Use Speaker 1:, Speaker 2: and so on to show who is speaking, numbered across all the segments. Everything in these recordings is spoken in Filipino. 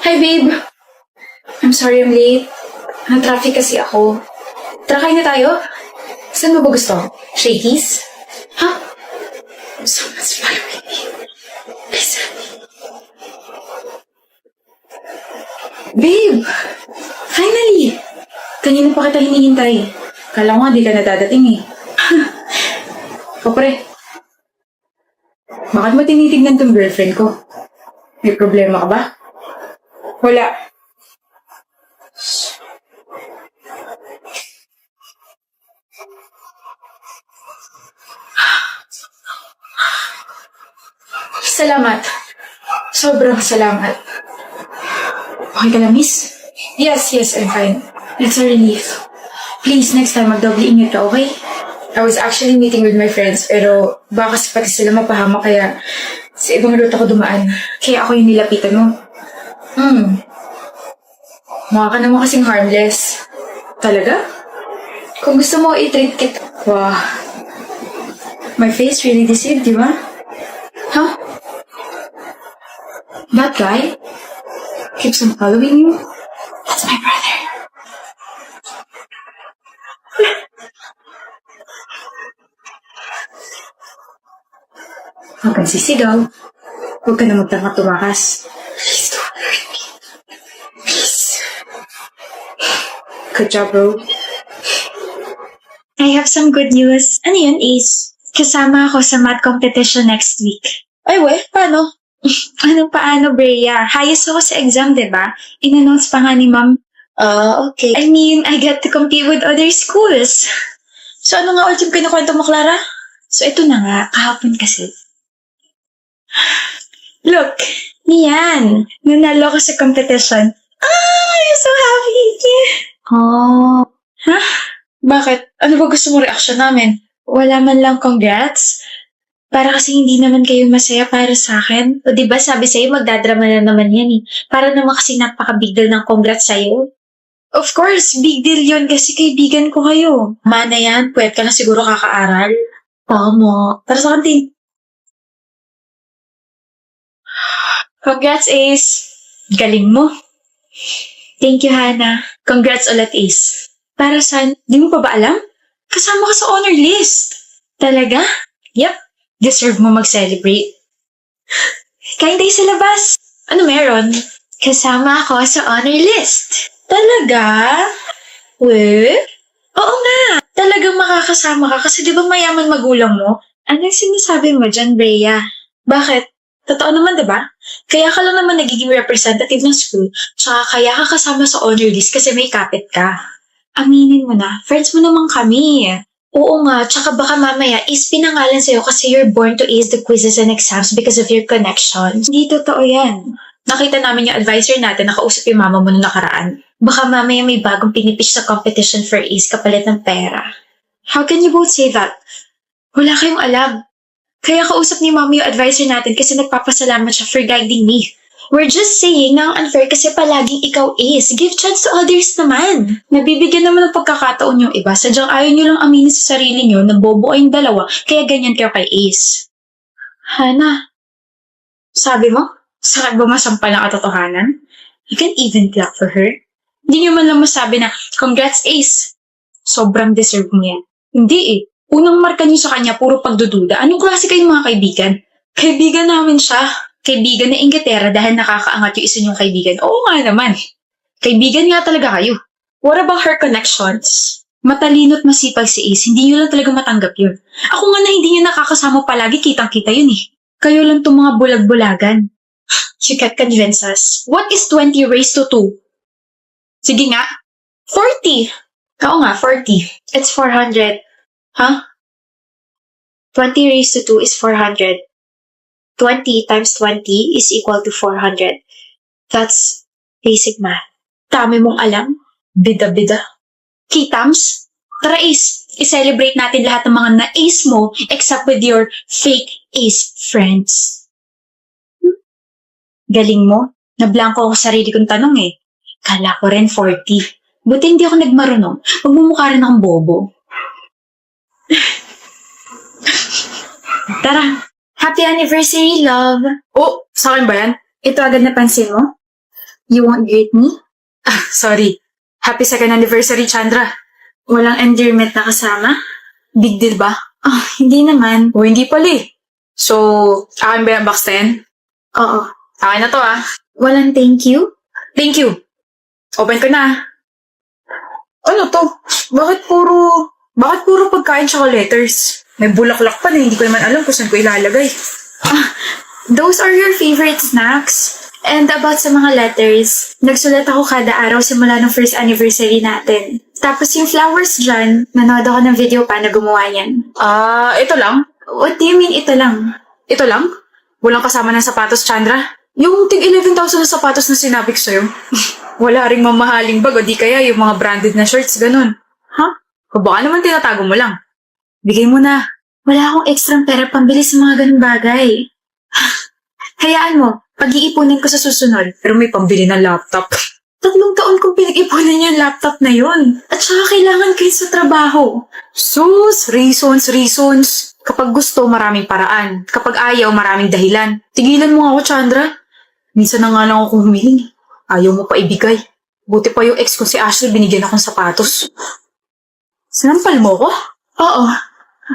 Speaker 1: Hi, babe. I'm sorry I'm late. Traffic kasi ako. Tara, kain na tayo. Saan mo ba gusto? Shakey's? Ha? So much fun with you. Please. Babe! Finally! Kanina pa kita hinihintay. Kala ko nga di ka nadadating eh. O pre, bakit mo tinitignan tong girlfriend ko? May problema ka ba? Wala. Salamat. Sobrang salamat. Okay ka lang, miss? Yes, I'm fine. It's a relief. Please, next time magdoble ingat ka, okay? I was actually meeting with my friends, pero baka kasi pati sila mapahamak kaya sa ibang route ako dumaan. Kaya ako yung nilapitan mo. Mukha ka naman kasing harmless. Talaga? Kung gusto mo, i-treat kita. Wow. My face really deceived, di ba? Huh? That guy keeps on following you? That's my brother. Huwag kang sisigaw. Huwag ka na magtanga tumakas. Please don't hurt me. Please. Good job, bro.
Speaker 2: I have some good news. Ano yun, Ace? Kasama ako sa math competition next week.
Speaker 1: Ay, paano?
Speaker 2: Anong paano, Brea? Highest ako sa exam, diba? In-announce pa nga ni Ma'am.
Speaker 1: Okay.
Speaker 2: I mean, I get to compete with other schools.
Speaker 1: So, ano nga ulit yung kinukwento mo, Clara?
Speaker 2: So, ito na nga. Kahapon kasi. Look, niyan. Nanalo ako sa competition. I'm so happy.
Speaker 1: Oh.
Speaker 2: Ha?
Speaker 1: Bakit? Ano ba gusto mo reaction namin?
Speaker 2: Wala man lang congrats. Para kasi hindi naman kayo masaya para sa akin. O diba sabi sa'yo, magdadrama na naman yan eh. Para naman kasi napaka-big deal ng congrats sa'yo. Of course, big deal yun kasi kaibigan ko kayo.
Speaker 1: Mana yan, puwet ka na siguro kakaaral.
Speaker 2: Tama.
Speaker 1: Tara sa kantin.
Speaker 2: Congrats, Ace. Galing mo. Thank you, Hannah.
Speaker 1: Congrats ulit, Ace.
Speaker 2: Para saan? Di mo pa ba alam?
Speaker 1: Kasama ka sa honor list.
Speaker 2: Talaga?
Speaker 1: Yep. Deserve mo mag-celebrate.
Speaker 2: Kain tayo sa labas.
Speaker 1: Ano meron?
Speaker 2: Kasama ako sa honor list.
Speaker 1: Talaga?
Speaker 2: Oo nga.
Speaker 1: Talagang makakasama ka kasi di ba mayaman magulang mo?
Speaker 2: Anong sinasabi mo dyan, Brea?
Speaker 1: Bakit? Totoo naman, di ba? Kaya ka lang naman nagiging representative ng school, tsaka kaya ka kasama sa honor list kasi may kapit ka.
Speaker 2: Aminin mo na, friends mo naman kami.
Speaker 1: Oo nga, tsaka baka mamaya is pinangalan sa'yo kasi you're born to ace the quizzes and exams because of your connections.
Speaker 2: Hindi totoo yan.
Speaker 1: Nakita namin yung advisor natin, nakausap yung mama mo nung nakaraan. Baka mamaya may bagong pinipitch sa competition for ace kapalit ng pera.
Speaker 2: How can you both say that?
Speaker 1: Wala kayong alam. Kaya kausap ni mama yung advisor natin kasi nagpapasalamat siya for guiding me. We're just saying na ang unfair kasi palaging ikaw ace. Give chance to others naman. Nabibigyan naman ng pagkakataon yung iba. Sadyang ayaw nyo lang aminin sa sarili nyo na bobo kayong dalawa kaya ganyan kayo kay ace.
Speaker 2: Hannah,
Speaker 1: Sabi mo? Sakit ba masampal ng katotohanan? You can even clap for her. Hindi nyo man lang masabi na, congrats ace. Sobrang deserve mo yan. Hindi eh. Unang marka nyo sa kanya, puro pagdududa. Anong klase kayong mga kaibigan? Kaibigan namin siya. Kaibigan na Inglaterra dahil nakakaangat yung isa niyong kaibigan. Oo nga naman. Kaibigan nga talaga kayo. What about her connections? Matalino at masipag si Ace, hindi nyo lang talaga matanggap yun. Ako nga na hindi niya nakakasama palagi, kitang-kita yun eh. Kayo lang itong mga bulag-bulagan. You can't convince us. What is 20 raised to 2? Sige nga. 40. Oo nga, 40.
Speaker 2: it's 400.
Speaker 1: Huh?
Speaker 2: 20 raised to 2 is 400. 20 times 20 is equal to 400. That's basic math.
Speaker 1: Dami mong alam. Bida-bida. Kitams? Tara Ace, i-celebrate natin lahat ng mga na-ace mo except with your fake ace friends. Galing mo. Nablangko ako sa sarili kong tanong eh. Kala ko rin 40. Buti hindi ako nagmarunong. Magmumukha rin akong bobo. Tara.
Speaker 2: Happy anniversary, love!
Speaker 1: Oh, sa akin ba yan?
Speaker 2: Ito agad napansin mo? You won't greet me?
Speaker 1: Sorry. Happy second anniversary, Chandra.
Speaker 2: Walang endearment na kasama?
Speaker 1: Big deal ba?
Speaker 2: Hindi naman.
Speaker 1: O hindi pala eh. So, akin ba yung box na yan?
Speaker 2: Oo.
Speaker 1: Akin na to ah.
Speaker 2: Walang thank you?
Speaker 1: Thank you. Open ko na. Ano to? Bakit puro pagkain tsaka letters? May bulaklak pa na hindi ko naman alam kung saan ko ilalagay.
Speaker 2: Those are your favorite snacks? And about sa mga letters, nagsulat ako kada araw simula ng first anniversary natin. Tapos yung flowers dyan, nanood ako ng video pa na gumawa yan.
Speaker 1: Ito lang?
Speaker 2: What do you mean ito lang?
Speaker 1: Ito lang? Walang kasama ng sapatos, Chandra? Yung tig 11,000 na sapatos na sinabi ko sa'yo. Wala ring mamahaling bag o di kaya yung mga branded na shirts, ganun. Ha? O baka naman tinatago mo lang. Bigay mo na.
Speaker 2: Wala akong extra pera pambili sa mga ganun bagay. Hayaan mo, pag-iipunin ko sa susunod.
Speaker 1: Pero may pambili ng laptop.
Speaker 2: 3 taon kong pinag-ipunan yung laptop na yun. At saka kailangan kayo sa trabaho.
Speaker 1: Sus, reasons. Kapag gusto, maraming paraan. Kapag ayaw, maraming dahilan. Tigilan mo nga ako, Chandra. Minsan na nga lang ako humiling. Ayaw mo pa ibigay. Buti pa yung ex ko si Ashley, binigyan akong sapatos. Sinampal mo ko?
Speaker 2: Oo.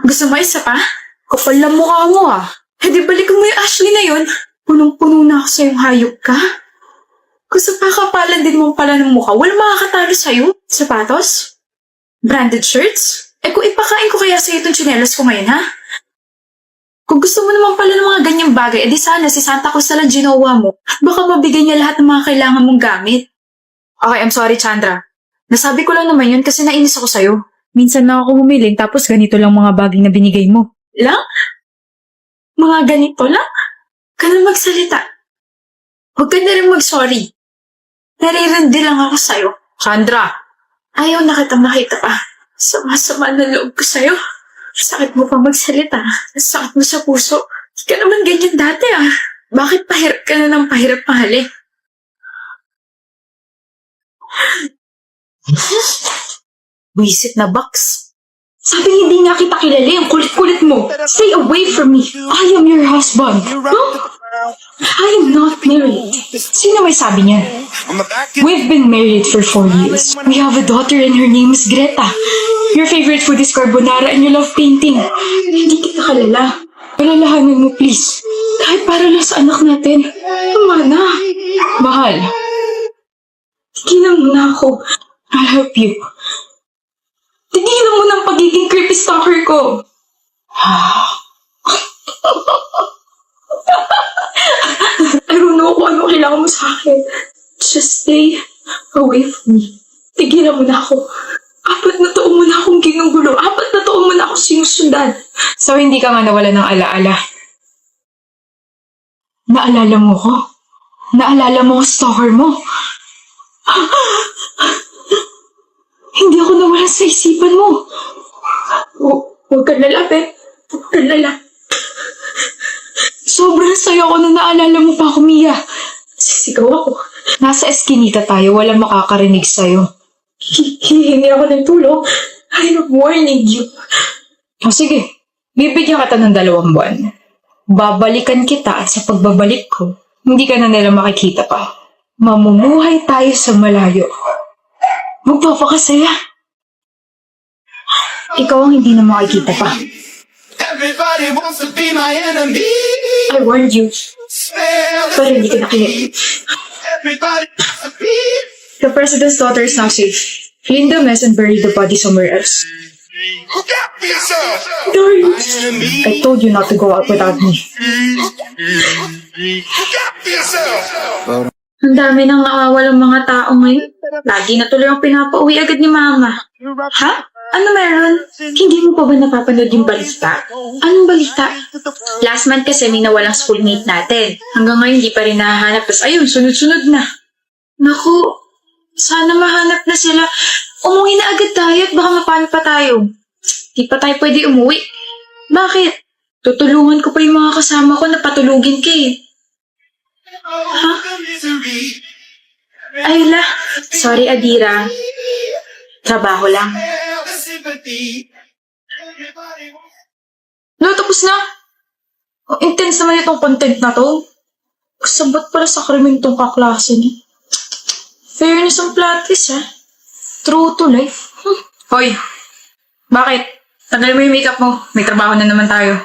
Speaker 2: Gusto mo isa pa?
Speaker 1: Kapal lang mukha mo ah.
Speaker 2: Eh di balikan mo yung Ashley na yun. Punong-puno na ako sa'yong hayop ka. Gusto pa kapalan din mo pala ng mukha. Walang makakatalo sa'yo. Sapatos? Branded shirts? Eh kung ipakain ko kaya sa'yo itong tsinelas ko ngayon, ha? Kung gusto mo naman pala ng mga ganyang bagay, edi sana si Santa Cruz na lang ginawa mo. At baka mabigyan niya lahat ng mga kailangan mong gamit.
Speaker 1: Okay, I'm sorry, Chandra. Nasabi ko lang naman yun kasi nainis ako sa'yo. Minsan lang ako humiling tapos ganito lang mga bagay na binigay mo.
Speaker 2: Lang? Mga ganito lang? Ka na magsalita. Huwag ka na rin mag-sorry. Naririndi lang ako sa'yo.
Speaker 1: Chandra!
Speaker 2: Ayaw na kitang makita pa. Sama-sama na loob ko sa'yo. Sakit mo pa magsalita. Sakit mo sa puso. Hindi ka naman ganyan dati ah. Bakit pahirap ka na ng pahirap mahali?
Speaker 1: Wisit na box.
Speaker 2: Sabi hindi nga kita kilala. Ang kulit-kulit mo. Stay away from me. I am your husband. Huh? I am not married.
Speaker 1: Sino may sabi niyan?
Speaker 2: We've been married for 4 years. We have a daughter and her name is Greta. Your favorite food is carbonara and you love painting. Hindi kita kalala. Palalahanan mo please. Kahit para lang sa anak natin. Tama na. Mahal. Tigilan mo na ako. I'll help you. Tigilan mo ng pagiging creepy stalker ko. I don't know kung ano kailangan mo sa akin. Just stay away from me. Tigilan mo na ako. 4 na taon mo na akong ginugulo. 4 na taon mo na ako sinusundan.
Speaker 1: So hindi ka nga nawala ng alaala.
Speaker 2: Naalala mo ko? Naalala mo ko stalker mo? Hindi ako nawala sa isipan mo. Huwag ka lalapit. Huwag ka lalapit. Sobrang sayo ako na naalala mo pa ako, Mia. Sisigaw ako.
Speaker 1: Nasa eskinita tayo, walang makakarinig sa'yo.
Speaker 2: Hihingi ako ng tulong. I'm warning you.
Speaker 1: O sige, bibigyan kita ng 2 buwan. Babalikan kita at sa pagbabalik ko, hindi ka na nila makikita pa. Mamumuhay tayo sa malayo.
Speaker 2: Magpapakasaya.
Speaker 1: Ikaw ang hindi na makikita pa.
Speaker 3: Everybody wants to be my enemy.
Speaker 2: I warned you. Pero hindi ka nakinig.
Speaker 3: Everybody wants to be.
Speaker 1: The president's daughter is now safe. Clean the mess and bury the body somewhere else.
Speaker 3: Look out for yourself.
Speaker 2: Darius.
Speaker 3: Enemy.
Speaker 1: I told you not to go out without me.
Speaker 3: Look out for yourself.
Speaker 2: Ang dami nang nakawalang mga tao ngayon. Lagi na tuloy ang pinapauwi agad ni Mama. Ha? Ano meron? Hindi mo pa ba napapanood yung balita? Anong balita? Last month kasi may nawalang schoolmate natin. Hanggang ngayon hindi pa rin nahahanap. Tapos ayun, sunod-sunod na. Naku, sana mahanap na sila. Umuwi na agad tayo at baka mapano pa tayo. Di pa tayo pwede umuwi. Bakit? Tutulungan ko pa yung mga kasama ko na patulugin ka eh.
Speaker 3: Oh, the misery.
Speaker 2: Ayla, sorry Adira. Trabaho lang.
Speaker 3: The sympathy. Everybody wants.
Speaker 2: No, tapos na. Ang intense naman itong content na to. Kasabot pala sa krimen tong kaklase niya.
Speaker 1: Fairness ang platis, ha? True to life. Hoy, bakit? Tanggalin mo yung makeup mo. May trabaho na naman tayo.